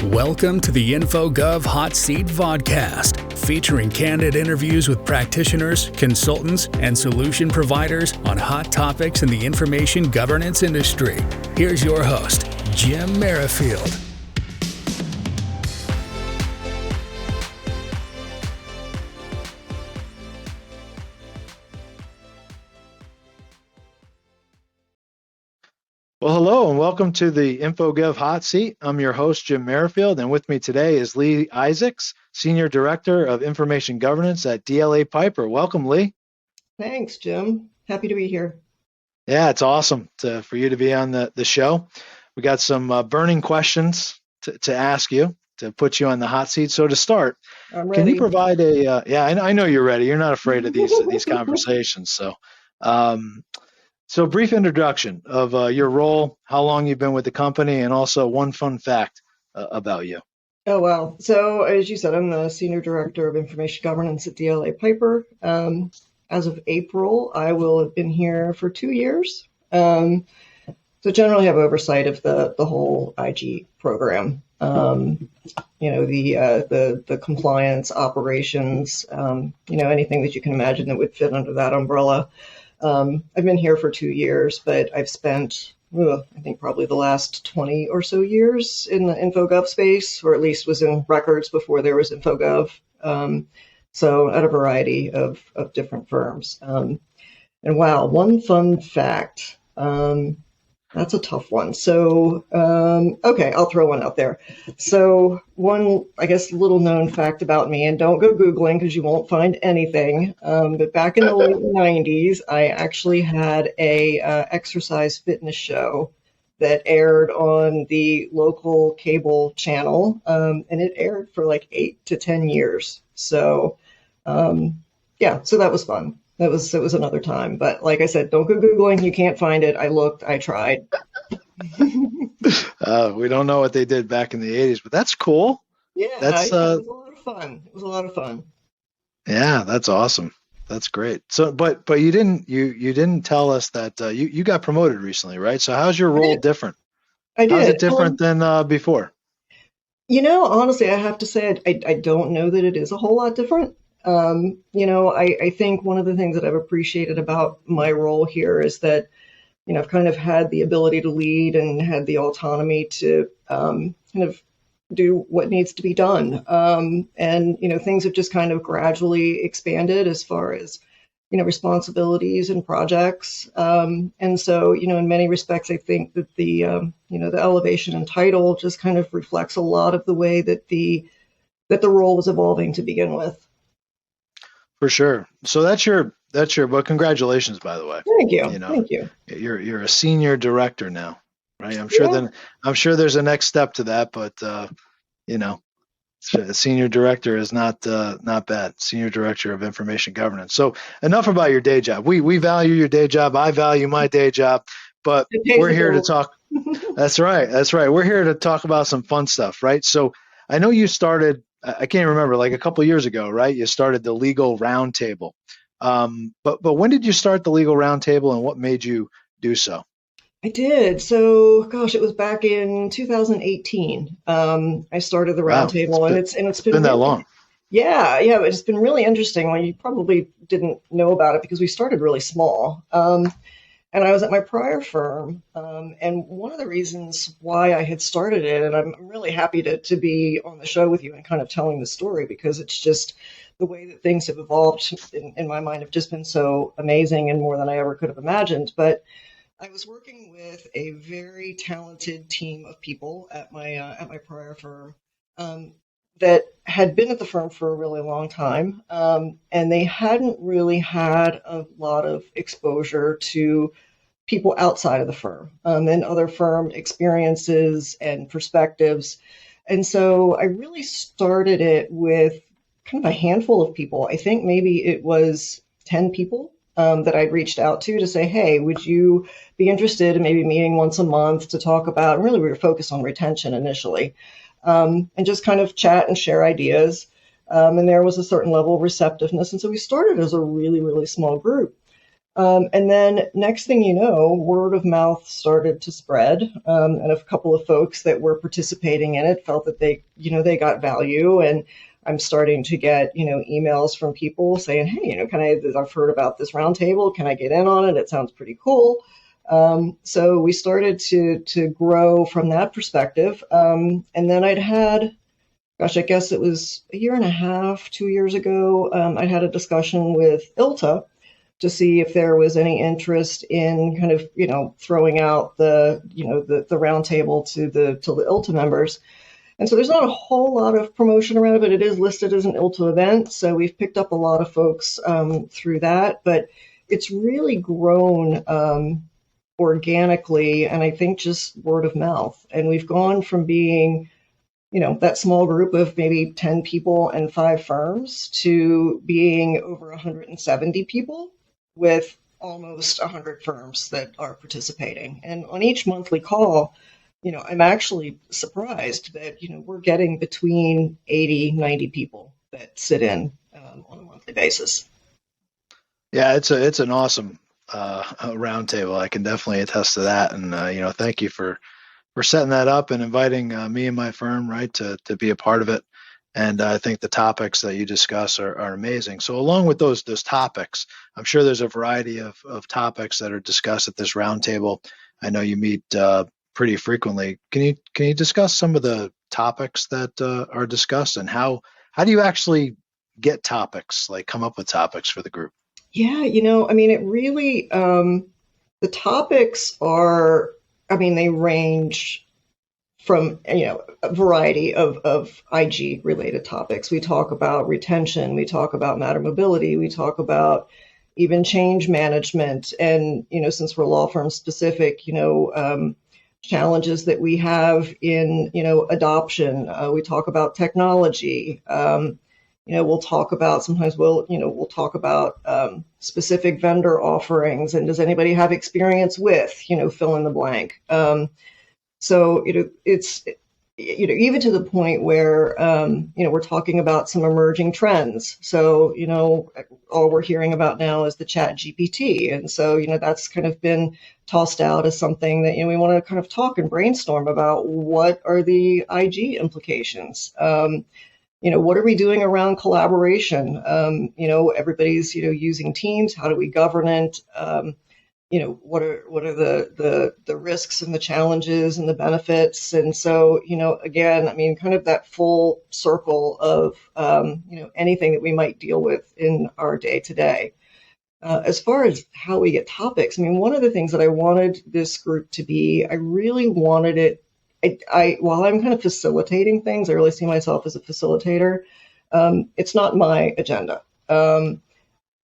Welcome to the InfoGovHotSeat vodcast, featuring candid interviews with practitioners, consultants, and solution providers on hot topics in the information governance industry. Here's your host, Jim Merrifield. Well, hello and welcome to the InfoGovHotSeat. I'm your host, Jim Merrifield, and with me today is Leigh Isaacs, Senior Director of Information Governance at DLA Piper. Welcome, Leigh. Thanks, Jim. Happy to be here. Yeah, it's awesome for you to be on the show. We got some burning questions to ask you, to put you on the hot seat. So to start, I'm ready. can you provide I know you're ready. You're not afraid of these conversations. So brief introduction of your role, how long you've been with the company, and also one fun fact about you. Oh, wow. So as you said, I'm the Senior Director of Information Governance at DLA Piper. As of April, I will have been here for 2 years. So generally have oversight of the whole IG program. The compliance operations, anything that you can imagine that would fit under that umbrella. I've been here for 2 years, but I've spent, I think probably the last 20 or so years in the InfoGov space, or at least was in records before there was InfoGov. So at a variety of different firms. And wow, one fun fact. That's a tough one. So, okay, I'll throw one out there. So one, I guess, little known fact about me, and don't go Googling because you won't find anything. But back in the late 90s, I actually had a exercise fitness show that aired on the local cable channel. And it aired for like 8 to 10 years. So, so that was fun. It was another time, but like I said, don't go Googling. You can't find it. I looked, I tried. We don't know what they did back in the 80s, but that's cool. Yeah, it was a lot of fun. It was a lot of fun. Yeah, that's awesome. That's great. So, but you didn't tell us that you got promoted recently, right? So how's your role different? I did. How's it different than before? Honestly, I have to say I don't know that it is a whole lot different. I think one of the things that I've appreciated about my role here is that, I've kind of had the ability to lead and had the autonomy to kind of do what needs to be done. Things have just kind of gradually expanded as far as, responsibilities and projects. And so, in many respects, I think that the elevation in title just kind of reflects a lot of the way that the role was evolving to begin with. For sure. So that's your. Well, congratulations, by the way. Thank you. Thank you. You're a senior director now, right? I'm sure there's a next step to that, but senior director is not bad. Senior Director of Information Governance. So enough about your day job. We value your day job. I value my day job, but we're here to talk. That's right. We're here to talk about some fun stuff, right? So I know you started. I can't remember, like a couple of years ago, right? You started the Legal Roundtable. But when did you start the Legal Roundtable, and what made you do so? I did. So, gosh, it was back in 2018. I started the Roundtable, and it's been that long. Yeah, it's been really interesting. Well, you probably didn't know about it because we started really small. And I was at my prior firm, and one of the reasons why I had started it, and I'm really happy to be on the show with you and kind of telling the story, because it's just the way that things have evolved in my mind have just been so amazing and more than I ever could have imagined. But I was working with a very talented team of people at my prior firm that had been at the firm for a really long time, and they hadn't really had a lot of exposure to people outside of the firm and other firm experiences and perspectives. And so I really started it with kind of a handful of people. I think maybe it was 10 people that I'd reached out to say, hey, would you be interested in maybe meeting once a month to talk about, and really we were focused on retention initially, and just kind of chat and share ideas. And there was a certain level of receptiveness. And so we started as a really, really small group. And then next thing you know, word of mouth started to spread, and a couple of folks that were participating in it felt that they got value. And I'm starting to get, emails from people saying, hey, I've heard about this roundtable. Can I get in on it? It sounds pretty cool. So we started to grow from that perspective. And then I guess it was a year and a half, 2 years ago, I had a discussion with ILTA to see if there was any interest in kind of, throwing out the roundtable to the ILTA members. And so there's not a whole lot of promotion around it, but it is listed as an ILTA event. So we've picked up a lot of folks through that, but it's really grown organically, and I think just word of mouth. And we've gone from being, that small group of maybe 10 people and 5 firms to being over 170 people with almost 100 firms that are participating. And on each monthly call, I'm actually surprised that, we're getting between 80, 90 people that sit in on a monthly basis. Yeah, it's an awesome roundtable. I can definitely attest to that. And, thank you for setting that up and inviting me and my firm, right, to be a part of it. And I think the topics that you discuss are amazing. So along with those topics, I'm sure there's a variety of topics that are discussed at this roundtable. I know you meet pretty frequently. Can you discuss some of the topics that are discussed, and how do you actually get topics, like come up with topics for the group? Yeah, it really, the topics are, they range from, a variety of IG related topics. We talk about retention, we talk about matter mobility, we talk about even change management. And, since we're law firm specific, challenges that we have in, adoption. We talk about technology. We'll talk about, sometimes we'll talk about specific vendor offerings, and does anybody have experience with, fill in the blank. So, it's, even to the point where, we're talking about some emerging trends. So, all we're hearing about now is the Chat GPT. And so, that's kind of been tossed out as something that, we want to kind of talk and brainstorm about. What are the IG implications? What are we doing around collaboration? Everybody's, using Teams. How do we govern it? What are the risks and the challenges and the benefits? And so, again, kind of that full circle of, anything that we might deal with in our day to day. As far as how we get topics, one of the things that I wanted this group to be, I really wanted it, while I'm kind of facilitating things, I really see myself as a facilitator. It's not my agenda.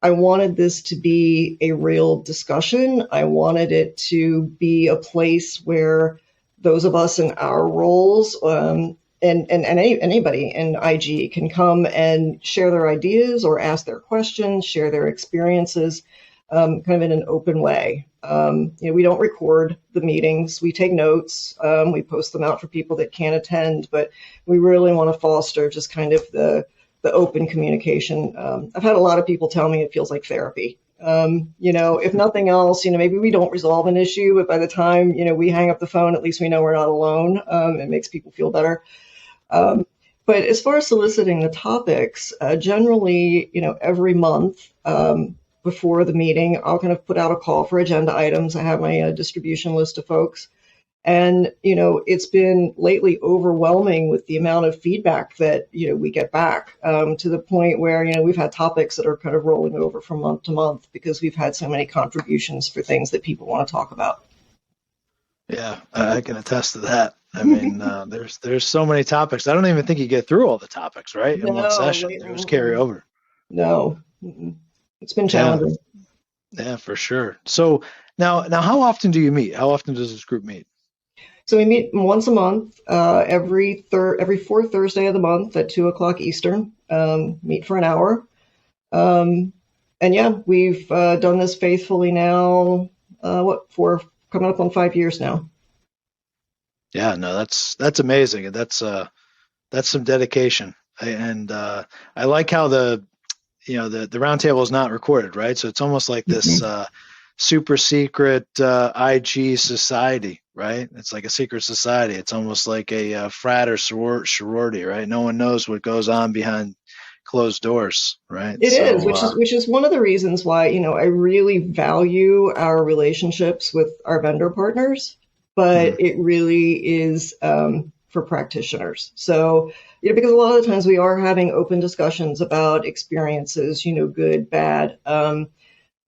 I wanted this to be a real discussion. I wanted it to be a place where those of us in our roles, and anybody in IG can come and share their ideas or ask their questions, share their experiences, kind of in an open way. We don't record the meetings. We take notes. We post them out for people that can't attend, but we really want to foster just kind of the open communication. I've had a lot of people tell me it feels like therapy. If nothing else, maybe we don't resolve an issue, but by the time, we hang up the phone, at least we know we're not alone. It makes people feel better. But as far as soliciting the topics, generally, every month, before the meeting, I'll kind of put out a call for agenda items. I have my distribution list of folks. And, it's been lately overwhelming with the amount of feedback that, we get back, to the point where, we've had topics that are kind of rolling over from month to month because we've had so many contributions for things that people want to talk about. Yeah, I can attest to that. There's so many topics. I don't even think you get through all the topics, right? In one session. They just carry over. No, it's been challenging. Yeah, for sure. So now how often do you meet? How often does this group meet? So we meet once a month, every fourth Thursday of the month at 2:00 Eastern. Meet for an hour, and yeah, we've done this faithfully now. For coming up on 5 years now. Yeah, no, that's amazing, and that's some dedication. I like how the roundtable is not recorded, right? So it's almost like this super secret IG society, right? It's like a secret society. It's almost like a frat or sorority, right? No one knows what goes on behind closed doors, right? It is, which is one of the reasons why, I really value our relationships with our vendor partners, but it really is for practitioners. So, because a lot of the times we are having open discussions about experiences, good, bad, and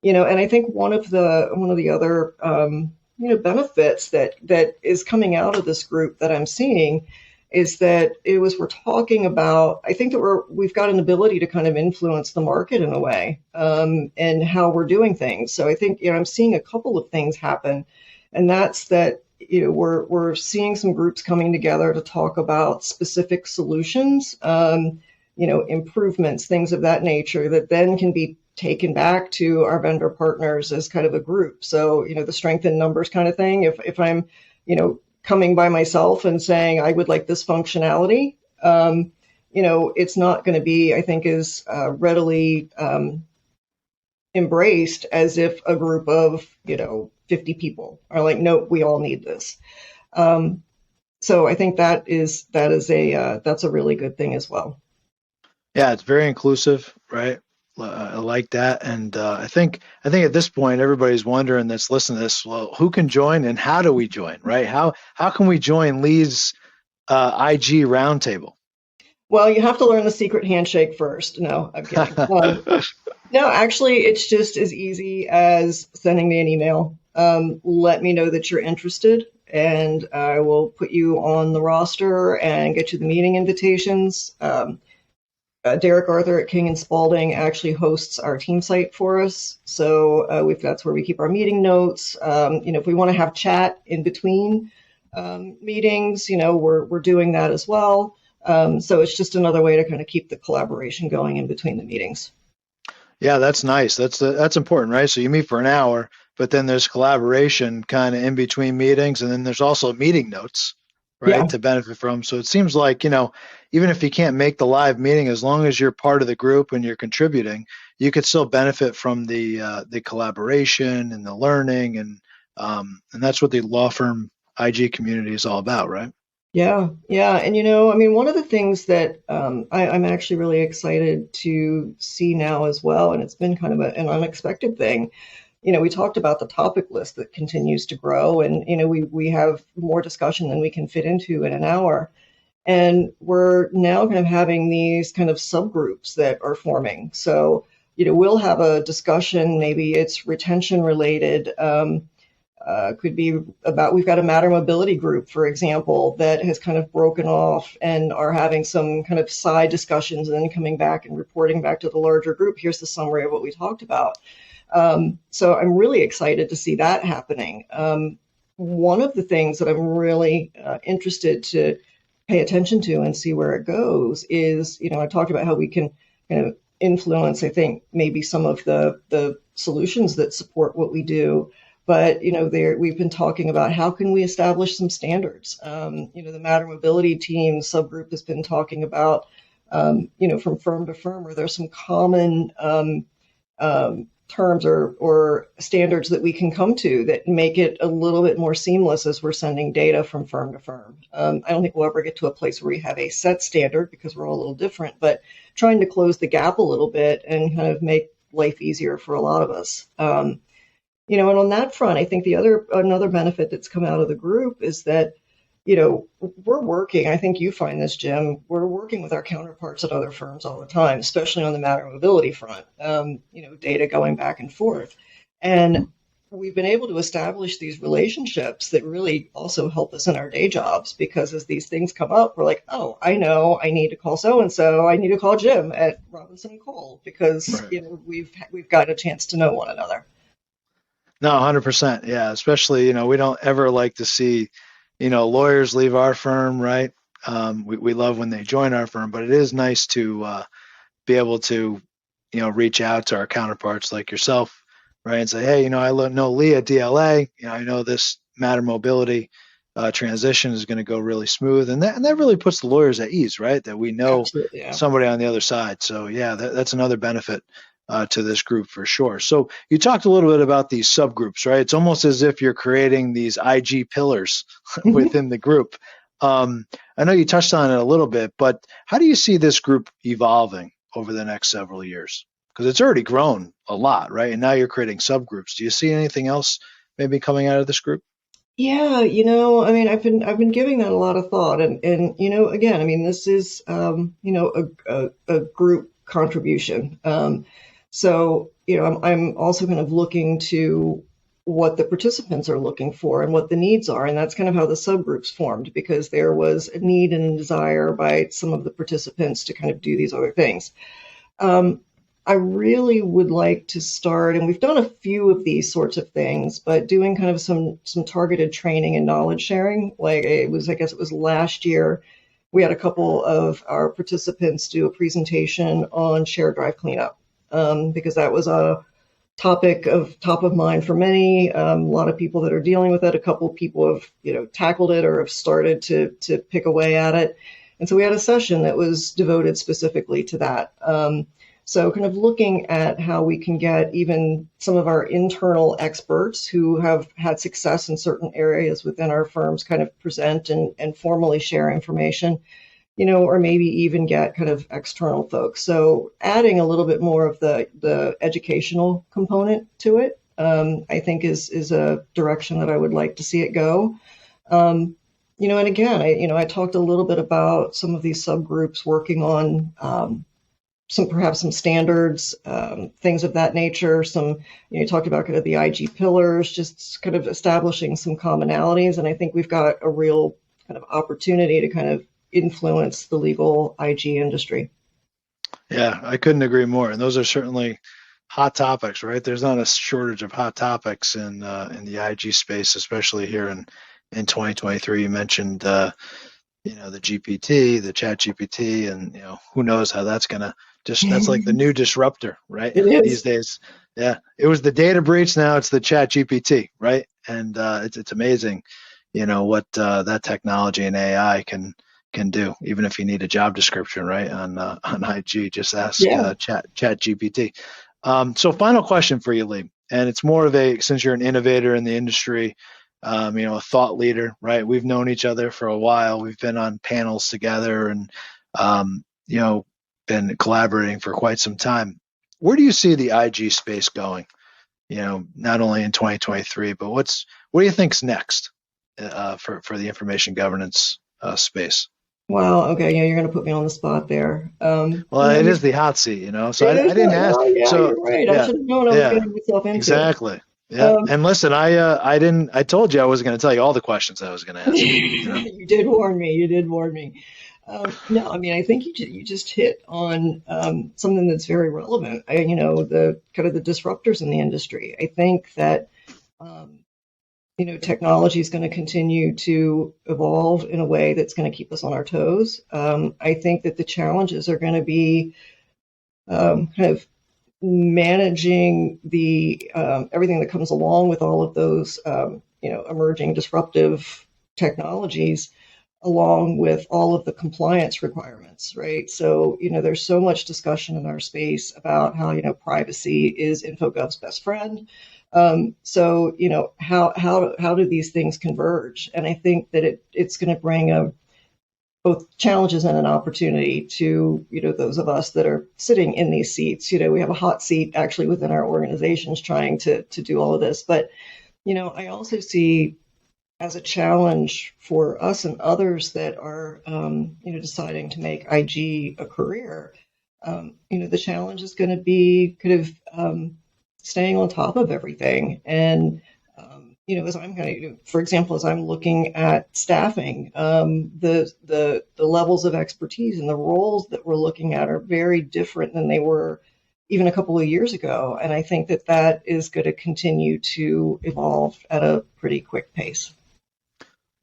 I think one of the other benefits that is coming out of this group that I'm seeing is that we're talking about, I think that we've got an ability to kind of influence the market in a way, and how we're doing things. So I think, I'm seeing a couple of things happen, and that's that, we're seeing some groups coming together to talk about specific solutions, improvements, things of that nature that then can be taken back to our vendor partners as kind of a group. So, the strength in numbers kind of thing. If I'm, coming by myself and saying I would like this functionality, it's not going to be, I think, as readily embraced as if a group of 50 people are like, nope, we all need this. So I think that's a really good thing as well. Yeah, it's very inclusive, right? I like that, and I think at this point everybody's wondering that's listening to this. Well, who can join and how do we join? Right? How can we join Leigh's IG roundtable? Well, you have to learn the secret handshake first. No, I'm kidding. No, actually, it's just as easy as sending me an email. Let me know that you're interested, and I will put you on the roster and get you the meeting invitations. Derek Arthur at King & Spalding actually hosts our team site for us. So that's where we keep our meeting notes. If we want to have chat in between meetings, we're doing that as well. So it's just another way to kind of keep the collaboration going in between the meetings. Yeah, that's nice. That's important, right? So you meet for an hour, but then there's collaboration kind of in between meetings, and then there's also meeting notes, right, to benefit from. So it seems like, even if you can't make the live meeting, as long as you're part of the group and you're contributing, you could still benefit from the collaboration and the learning, and that's what the law firm IG community is all about, right? Yeah. And, one of the things that I'm actually really excited to see now as well, and it's been kind of an unexpected thing. We talked about the topic list that continues to grow, and, we have more discussion than we can fit into in an hour. And we're now kind of having these kind of subgroups that are forming. So, we'll have a discussion, maybe it's retention related, could be about, we've got a matter mobility group, for example, that has kind of broken off and are having some kind of side discussions and then coming back and reporting back to the larger group. Here's the summary of what we talked about. So I'm really excited to see that happening. One of the things that I'm really interested to pay attention to and see where it goes is, I talked about how we can kind of influence, I think, maybe some of the solutions that support what we do. But, we've been talking about how can we establish some standards. The matter mobility team subgroup has been talking about, from firm to firm, where there's some common terms or standards that we can come to that make it a little bit more seamless as we're sending data from firm to firm. I don't think we'll ever get to a place where we have a set standard because we're all a little different, but trying to close the gap a little bit and kind of make life easier for a lot of us. And on that front, I think another benefit that's come out of the group is that, we're working, I think you find this, Jim, we're working with our counterparts at other firms all the time, especially on the matter mobility front, data going back and forth. And we've been able to establish these relationships that really also help us in our day jobs, because as these things come up, we're like, oh, I know I need to call so-and-so. I need to call Jim at Robinson & Cole because, right. We've got a chance to know one another. No, 100%. Yeah. Especially, we don't ever like to see, lawyers leave our firm, right? We love when they join our firm, but it is nice to be able to, reach out to our counterparts like yourself, right? And say, hey, I know Leigh at DLA, I know this matter mobility transition is going to go really smooth, and that really puts the lawyers at ease, right? That we know somebody on the other side. So yeah, that's another benefit to this group for sure. So you talked a little bit about these subgroups, right? It's almost as if you're creating these IG pillars within the group. I know you touched on it a little bit, but how do you see this group evolving over the next several years? Because it's already grown a lot, right? And now you're creating subgroups. Do you see anything else maybe coming out of this group? Yeah, I mean, I've been giving that a lot of thought, and again, I mean, this is a group contribution. So I'm also kind of looking to what the participants are looking for and what the needs are, and that's kind of how the subgroups formed, because there was a need and a desire by some of the participants to kind of do these other things. I really would like to start, and we've done a few of these sorts of things, but doing kind of some targeted training and knowledge sharing. Like I guess it was last year, we had a couple of our participants do a presentation on shared drive cleanup, because that was a topic of top of mind for many. A lot of people that are dealing with it. A couple of people have tackled it or have started to pick away at it, and so we had a session that was devoted specifically to that. So kind of looking at how we can get even some of our internal experts who have had success in certain areas within our firms kind of present and formally share information, or maybe even get kind of external folks. So adding a little bit more of the educational component to it, I think is a direction that I would like to see it go. And again, I talked a little bit about some of these subgroups working on perhaps some standards, things of that nature. You talked about kind of the IG pillars, just kind of establishing some commonalities. And I think we've got a real kind of opportunity to kind of influence the legal IG industry. Yeah, I couldn't agree more. And those are certainly hot topics, right? There's not a shortage of hot topics in the IG space, especially here in 2023. You mentioned the GPT, the Chat GPT, and who knows how that's gonna that's like the new disruptor, right? These days. Yeah. It was the data breach, now it's the Chat GPT, right? And it's amazing, what that technology and AI can do, even if you need a job description, right? On IG, just ask Chat GPT. So final question for you, Leigh, and it's more of since you're an innovator in the industry, a thought leader, right? We've known each other for a while. We've been on panels together and, been collaborating for quite some time. Where do you see the IG space going? Not only in 2023, but what do you think's next for the information governance space? Wow. Okay. Yeah, you're going to put me on the spot there. Well, it is the hot seat, So I didn't ask. So you're right. I should have known I was getting myself into. Exactly. Yeah. And listen, I told you I wasn't going to tell you all the questions I was going to ask. You did warn me. No, I mean, I think you just hit on something that's very relevant. The kind of the disruptors in the industry. I think that technology is going to continue to evolve in a way that's going to keep us on our toes. I think that the challenges are going to be kind of managing the everything that comes along with all of those emerging disruptive technologies, along with all of the compliance requirements, right? So there's so much discussion in our space about how privacy is InfoGov's best friend. So how do these things converge? And I think that it's going to bring both challenges and an opportunity to those of us that are sitting in these seats. We have a hot seat actually within our organizations trying to do all of this. But I also see as a challenge for us and others that are deciding to make IG a career. The challenge is going to be kind of staying on top of everything. And as I'm kind of, for example, as I'm looking at staffing, the levels of expertise and the roles that we're looking at are very different than they were even a couple of years ago. And I think that is going to continue to evolve at a pretty quick pace.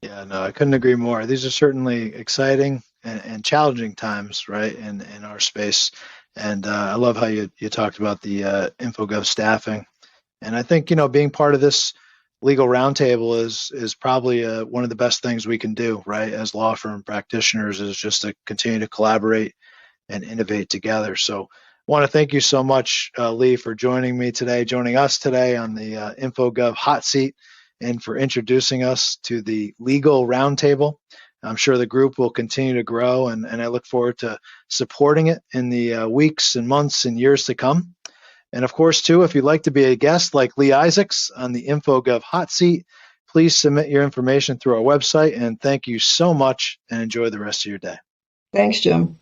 Yeah, no, I couldn't agree more. These are certainly exciting and challenging times, right, in our space. And I love how you talked about the InfoGov staffing. And I think, being part of this Legal Roundtable is probably one of the best things we can do, right, as law firm practitioners, is just to continue to collaborate and innovate together. So I want to thank you so much, Leigh, for joining us today on the InfoGov Hot Seat, and for introducing us to the Legal Roundtable. I'm sure the group will continue to grow, and I look forward to supporting it in the weeks and months and years to come. And of course, too, if you'd like to be a guest like Leigh Isaacs on the InfoGov Hot Seat, please submit your information through our website. And thank you so much, and enjoy the rest of your day. Thanks, Jim.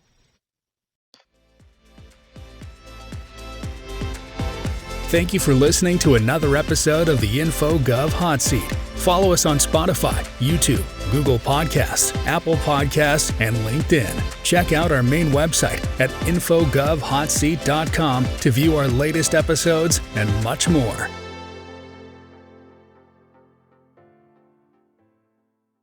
Thank you for listening to another episode of the InfoGov Hot Seat. Follow us on Spotify, YouTube, Google Podcasts, Apple Podcasts, and LinkedIn. Check out our main website at InfoGovHotSeat.com to view our latest episodes and much more.